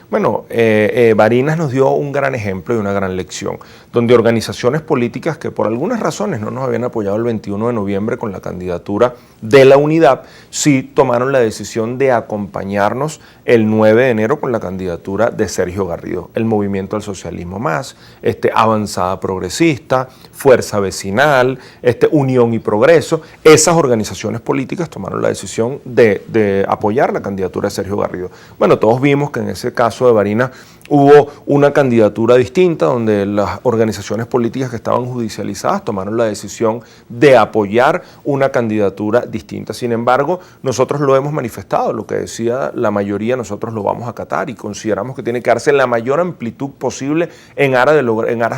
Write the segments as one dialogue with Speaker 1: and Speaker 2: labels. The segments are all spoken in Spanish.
Speaker 1: Bueno, Barinas nos dio un gran ejemplo y una gran lección, donde organizaciones políticas que por algunas razones no nos habían apoyado el 21 de noviembre con la candidatura de la unidad, sí tomaron la decisión de acompañarnos el 9 de enero con la candidatura de Sergio Garrido, el Movimiento al Socialismo Más, Avanzada Progresista, Fuerza Vecinal, Unión y Progreso. Esas organizaciones políticas tomaron la decisión de apoyar la candidatura de Sergio Garrido. Bueno, todos vimos que en ese caso de Barinas hubo una candidatura distinta donde las organizaciones políticas que estaban judicializadas tomaron la decisión de apoyar una candidatura distinta. Sin embargo, nosotros lo hemos manifestado, lo que decía la mayoría, nosotros lo vamos a acatar y consideramos que tiene que darse la mayor amplitud posible en aras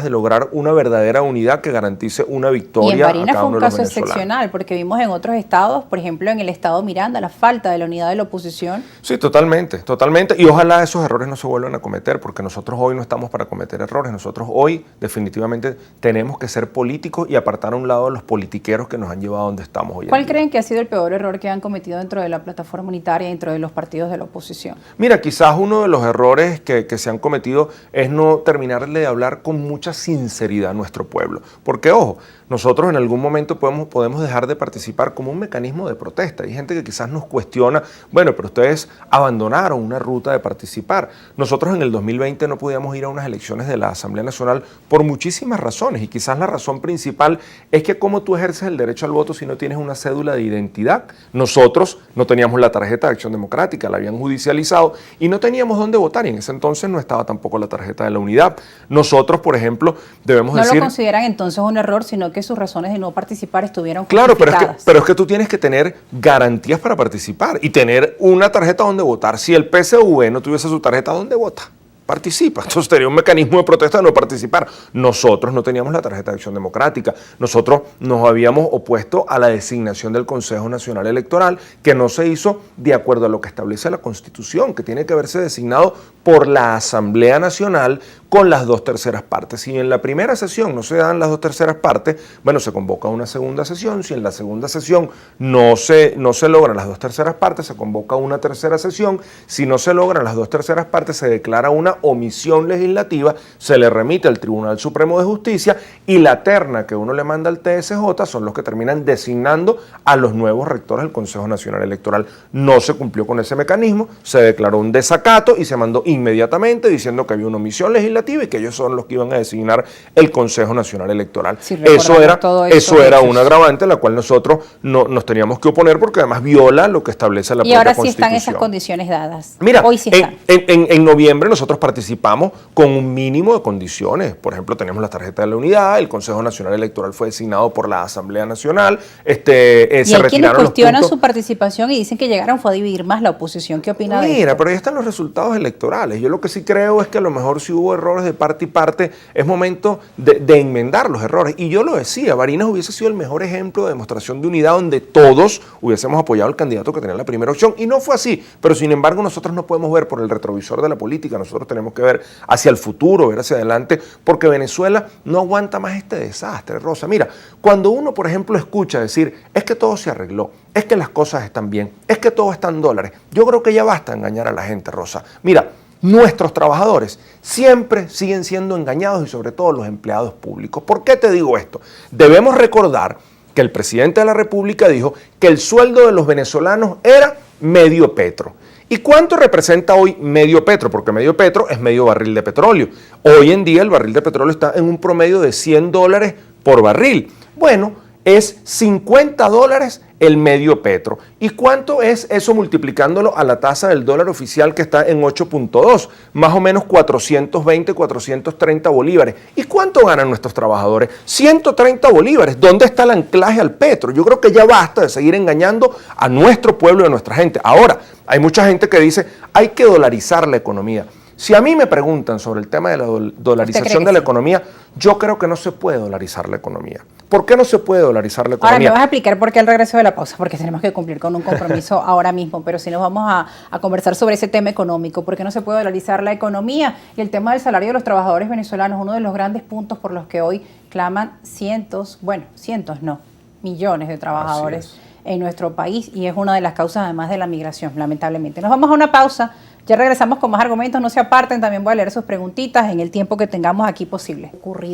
Speaker 1: de lograr una verdadera unidad que garantice una victoria.
Speaker 2: Y en Barinas fue un caso excepcional, porque vimos en otros estados, por ejemplo en el estado Miranda, la falta de la unidad de la oposición.
Speaker 1: Sí, totalmente, totalmente. Y ojalá esos errores no se vuelvan a cometer, porque nosotros hoy no estamos para cometer errores. Nosotros hoy definitivamente tenemos que ser políticos y apartar a un lado a los politiqueros que nos han llevado a donde estamos hoy en día.
Speaker 2: ¿Cuál creen que ha sido el peor error que han cometido dentro de la plataforma unitaria, dentro de los partidos de la oposición?
Speaker 1: Mira, quizás uno de los errores que se han cometido es no terminarle de hablar con mucha sinceridad a nuestro pueblo. Porque, ojo, nosotros en algún momento podemos dejar de participar como un mecanismo de protesta. Hay gente que quizás nos cuestiona, bueno, pero ustedes abandonaron una ruta de participar. Nosotros en el 2020 no podíamos ir a unas elecciones de la Asamblea Nacional por muchísimas razones, y quizás la razón principal es que cómo tú ejerces el derecho al voto si no tienes una cédula de identidad. Nosotros no teníamos la tarjeta de Acción Democrática, la habían judicializado y no teníamos dónde votar, y en ese entonces no estaba tampoco la tarjeta de la unidad. Nosotros, por ejemplo, debemos decir...
Speaker 2: No lo consideran entonces un error, sino que sus razones de no participar estuvieron
Speaker 1: claro,
Speaker 2: justificadas.
Speaker 1: pero es que tú tienes que tener garantías para participar y tener una tarjeta donde votar. Si el PSV no tuviese su tarjeta, ¿dónde vota? Participa. Entonces sería un mecanismo de protesta de no participar. Nosotros no teníamos la tarjeta de Acción Democrática. Nosotros nos habíamos opuesto a la designación del Consejo Nacional Electoral, que no se hizo de acuerdo a lo que establece la Constitución, que tiene que haberse designado por la Asamblea Nacional con las 2/3 partes. Si en la primera sesión no se dan las 2/3 partes, bueno, se convoca una segunda sesión. Si en la segunda sesión no se logran las 2/3 partes, se convoca una tercera sesión. Si no se logran las 2/3 partes, se declara una omisión legislativa, se le remite al Tribunal Supremo de Justicia y la terna que uno le manda al TSJ son los que terminan designando a los nuevos rectores del Consejo Nacional Electoral. No se cumplió con ese mecanismo, se declaró un desacato y se mandó inmediatamente diciendo que había una omisión legislativa y que ellos son los que iban a designar el Consejo Nacional Electoral. Sí, eso era un agravante a la cual nosotros nos teníamos que oponer, porque además viola lo que establece la propia Constitución.
Speaker 2: Y ahora sí están esas condiciones dadas.
Speaker 1: Mira,
Speaker 2: hoy sí están.
Speaker 1: En noviembre nosotros participamos con un mínimo de condiciones. Por ejemplo, tenemos la tarjeta de la unidad, el Consejo Nacional Electoral fue designado por la Asamblea Nacional,
Speaker 2: y hay quienes cuestionan su participación y dicen que llegaron fue a dividir más la oposición. ¿Qué opina de esto?
Speaker 1: Mira, pero ahí están los resultados electorales. Yo lo que sí creo es que a lo mejor si hubo errores de parte y parte, es momento de enmendar los errores. Y yo lo decía, Barinas hubiese sido el mejor ejemplo de demostración de unidad donde todos hubiésemos apoyado al candidato que tenía la primera opción. Y no fue así. Pero sin embargo, nosotros no podemos ver por el retrovisor de la política. Nosotros tenemos que ver hacia el futuro, ver hacia adelante, porque Venezuela no aguanta más este desastre, Rosa. Mira, cuando uno, por ejemplo, escucha decir, es que todo se arregló, es que las cosas están bien, es que todo está en dólares, yo creo que ya basta engañar a la gente, Rosa. Mira, nuestros trabajadores siempre siguen siendo engañados, y sobre todo los empleados públicos. ¿Por qué te digo esto? Debemos recordar que el presidente de la República dijo que el sueldo de los venezolanos era medio petro. ¿Y cuánto representa hoy medio petro? Porque medio petro es medio barril de petróleo. Hoy en día el barril de petróleo está en un promedio de $100 por barril. Bueno, es $50 el medio petro. ¿Y cuánto es eso multiplicándolo a la tasa del dólar oficial, que está en 8.2? Más o menos 420, 430 bolívares. ¿Y cuánto ganan nuestros trabajadores? 130 bolívares. ¿Dónde está el anclaje al petro? Yo creo que ya basta de seguir engañando a nuestro pueblo y a nuestra gente. Ahora, hay mucha gente que dice, hay que dolarizar la economía. Si a mí me preguntan sobre el tema de la dolarización de la economía, yo creo que no se puede dolarizar la economía. ¿Por qué no se puede dolarizar la economía?
Speaker 2: Ahora me vas a explicar por qué al regreso de la pausa, porque tenemos que cumplir con un compromiso ahora mismo, pero si nos vamos a conversar sobre ese tema económico, ¿por qué no se puede dolarizar la economía? Y el tema del salario de los trabajadores venezolanos, uno de los grandes puntos por los que hoy claman millones de trabajadores en nuestro país, y es una de las causas además de la migración, lamentablemente. Nos vamos a una pausa. Ya regresamos con más argumentos, no se aparten, también voy a leer sus preguntitas en el tiempo que tengamos aquí posible.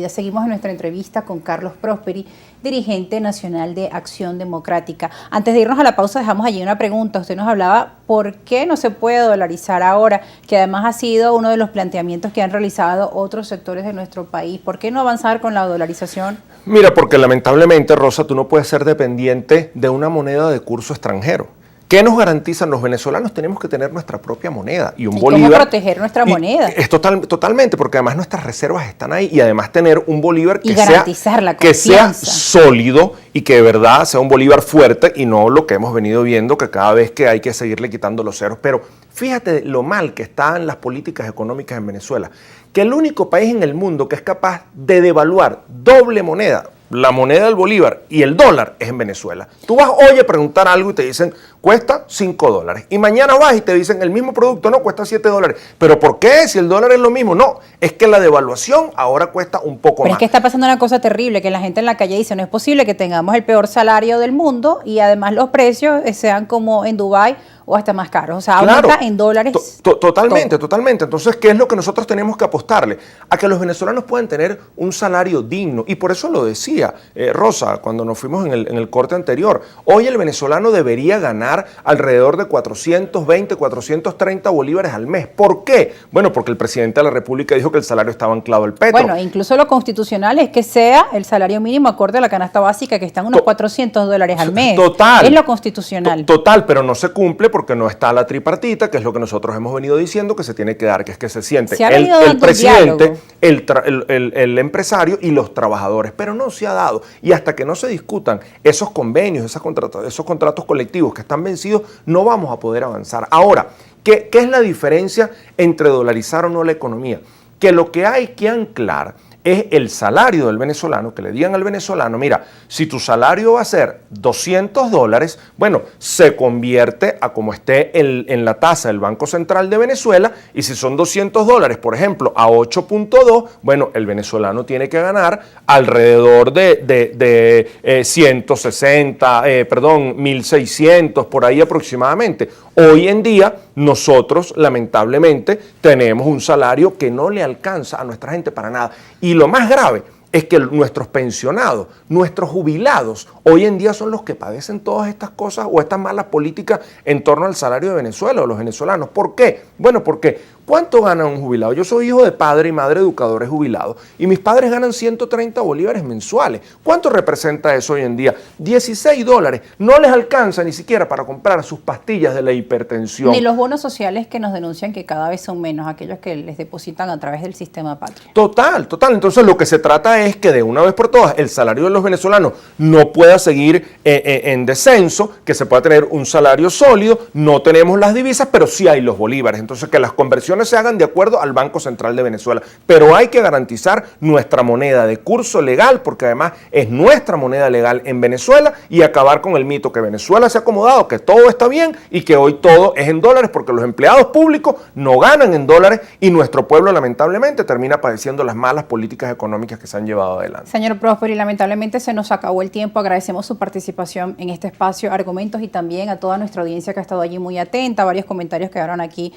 Speaker 2: Seguimos en nuestra entrevista con Carlos Prosperi, dirigente nacional de Acción Democrática. Antes de irnos a la pausa, dejamos allí una pregunta. Usted nos hablaba por qué no se puede dolarizar ahora, que además ha sido uno de los planteamientos que han realizado otros sectores de nuestro país. ¿Por qué no avanzar con la dolarización?
Speaker 1: Mira, porque lamentablemente, Rosa, tú no puedes ser dependiente de una moneda de curso extranjero. ¿Qué nos garantizan los venezolanos? Tenemos que tener nuestra propia moneda y un bolívar.
Speaker 2: ¿Cómo proteger nuestra moneda?
Speaker 1: Es totalmente, porque además nuestras reservas están ahí y además tener un bolívar
Speaker 2: que sea
Speaker 1: sólido y que de verdad sea un bolívar fuerte y no lo que hemos venido viendo, que cada vez que hay que seguirle quitando los ceros. Pero fíjate lo mal que están las políticas económicas en Venezuela, que el único país en el mundo que es capaz de devaluar doble moneda, la moneda del bolívar y el dólar, es en Venezuela. Tú vas hoy a preguntar algo y te dicen, cuesta $5. Y mañana vas y te dicen, el mismo producto no, cuesta $7. ¿Pero por qué? Si el dólar es lo mismo. No, es que la devaluación ahora cuesta un poco más.
Speaker 2: Pero es que está pasando una cosa terrible, que la gente en la calle dice, no es posible que tengamos el peor salario del mundo y además los precios sean como en Dubái o hasta más caros. O sea, aumenta en dólares.
Speaker 1: Totalmente. Entonces, ¿qué es lo que nosotros tenemos que apostarle? A que los venezolanos puedan tener un salario digno. Y por eso lo decía Rosa, cuando nos fuimos en el corte anterior. Hoy el venezolano debería ganar alrededor de 420, 430 bolívares al mes. ¿Por qué? Bueno, porque el presidente de la República dijo que el salario estaba anclado al petro.
Speaker 2: Bueno, incluso lo constitucional es que sea el salario mínimo acorde a la canasta básica, que están unos $400 al mes.
Speaker 1: Total.
Speaker 2: Es lo constitucional.
Speaker 1: Total, pero no se cumple porque no está la tripartita, que es lo que nosotros hemos venido diciendo que se tiene que dar, que es que se siente el presidente, el empresario y los trabajadores, pero no se ha dado. Y hasta que no se discutan esos convenios, esos contratos colectivos que están vencidos, no vamos a poder avanzar. Ahora, ¿qué es la diferencia entre dolarizar o no la economía? Que lo que hay que anclar es el salario del venezolano, que le digan al venezolano, mira, si tu salario va a ser $200, bueno, se convierte a como esté en la tasa del Banco Central de Venezuela, y si son $200, por ejemplo, a 8.2, bueno, el venezolano tiene que ganar alrededor de 1.600, por ahí aproximadamente. Hoy en día, nosotros, lamentablemente, tenemos un salario que no le alcanza a nuestra gente para nada. Y lo más grave es que nuestros pensionados, nuestros jubilados, hoy en día son los que padecen todas estas cosas o estas malas políticas en torno al salario de Venezuela o los venezolanos. ¿Por qué? Bueno, porque ¿cuánto gana un jubilado? Yo soy hijo de padre y madre educadores jubilados y mis padres ganan 130 bolívares mensuales. ¿Cuánto representa eso hoy en día? $16. No les alcanza ni siquiera para comprar sus pastillas de la hipertensión.
Speaker 2: Ni los bonos sociales que nos denuncian que cada vez son menos, aquellos que les depositan a través del sistema Patria.
Speaker 1: Total. Entonces lo que se trata es que de una vez por todas el salario de los venezolanos no pueda seguir en descenso, que se pueda tener un salario sólido. No tenemos las divisas, pero sí hay los bolívares. Entonces que las conversiones se hagan de acuerdo al Banco Central de Venezuela, pero hay que garantizar nuestra moneda de curso legal, porque además es nuestra moneda legal en Venezuela, y acabar con el mito que Venezuela se ha acomodado, que todo está bien y que hoy todo es en dólares, porque los empleados públicos no ganan en dólares y nuestro pueblo lamentablemente termina padeciendo las malas políticas económicas que se han llevado adelante.
Speaker 2: Señor Prosperi, lamentablemente se nos acabó el tiempo. Agradecemos su participación en este espacio Argumentos y también a toda nuestra audiencia que ha estado allí muy atenta. Varios comentarios quedaron aquí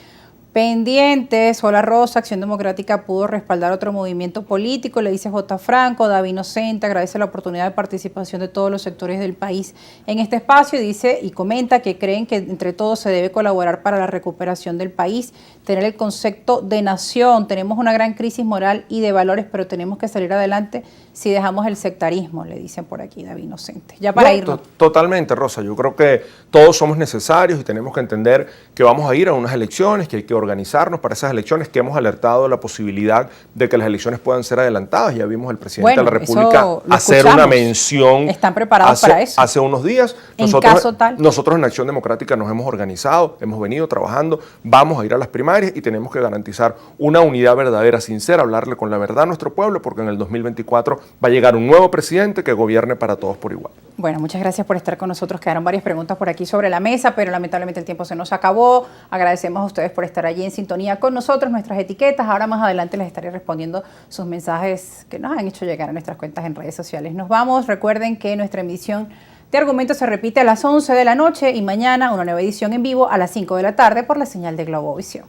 Speaker 2: pendientes. Hola Rosa, Acción Democrática pudo respaldar otro movimiento político, le dice J. Franco. David Inocente agradece la oportunidad de participación de todos los sectores del país en este espacio y dice y comenta que creen que entre todos se debe colaborar para la recuperación del país, tener el concepto de nación. Tenemos una gran crisis moral y de valores, pero tenemos que salir adelante si dejamos el sectarismo, le dicen por aquí David Inocente. Ya para irnos.
Speaker 1: Totalmente, Rosa. Yo creo que todos somos necesarios y tenemos que entender que vamos a ir a unas elecciones, que hay que organizarnos para esas elecciones, que hemos alertado de la posibilidad de que las elecciones puedan ser adelantadas. Ya vimos al presidente de la República hacer una mención.
Speaker 2: ¿Están preparados para eso?
Speaker 1: Hace unos días. Nosotros en Acción Democrática nos hemos organizado, hemos venido trabajando, vamos a ir a las primarias y tenemos que garantizar una unidad verdadera, sincera, hablarle con la verdad a nuestro pueblo, porque en el 2024 va a llegar un nuevo presidente que gobierne para todos por igual.
Speaker 2: Bueno, muchas gracias por estar con nosotros. Quedaron varias preguntas por aquí sobre la mesa, pero lamentablemente el tiempo se nos acabó. Agradecemos a ustedes por estar allí en sintonía con nosotros, nuestras etiquetas. Ahora más adelante les estaré respondiendo sus mensajes que nos han hecho llegar a nuestras cuentas en redes sociales. Nos vamos. Recuerden que nuestra emisión de Argumentos se repite a las 11 de la noche y mañana una nueva edición en vivo a las 5 de la tarde por la señal de Globovisión.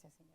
Speaker 2: Gracias, señor.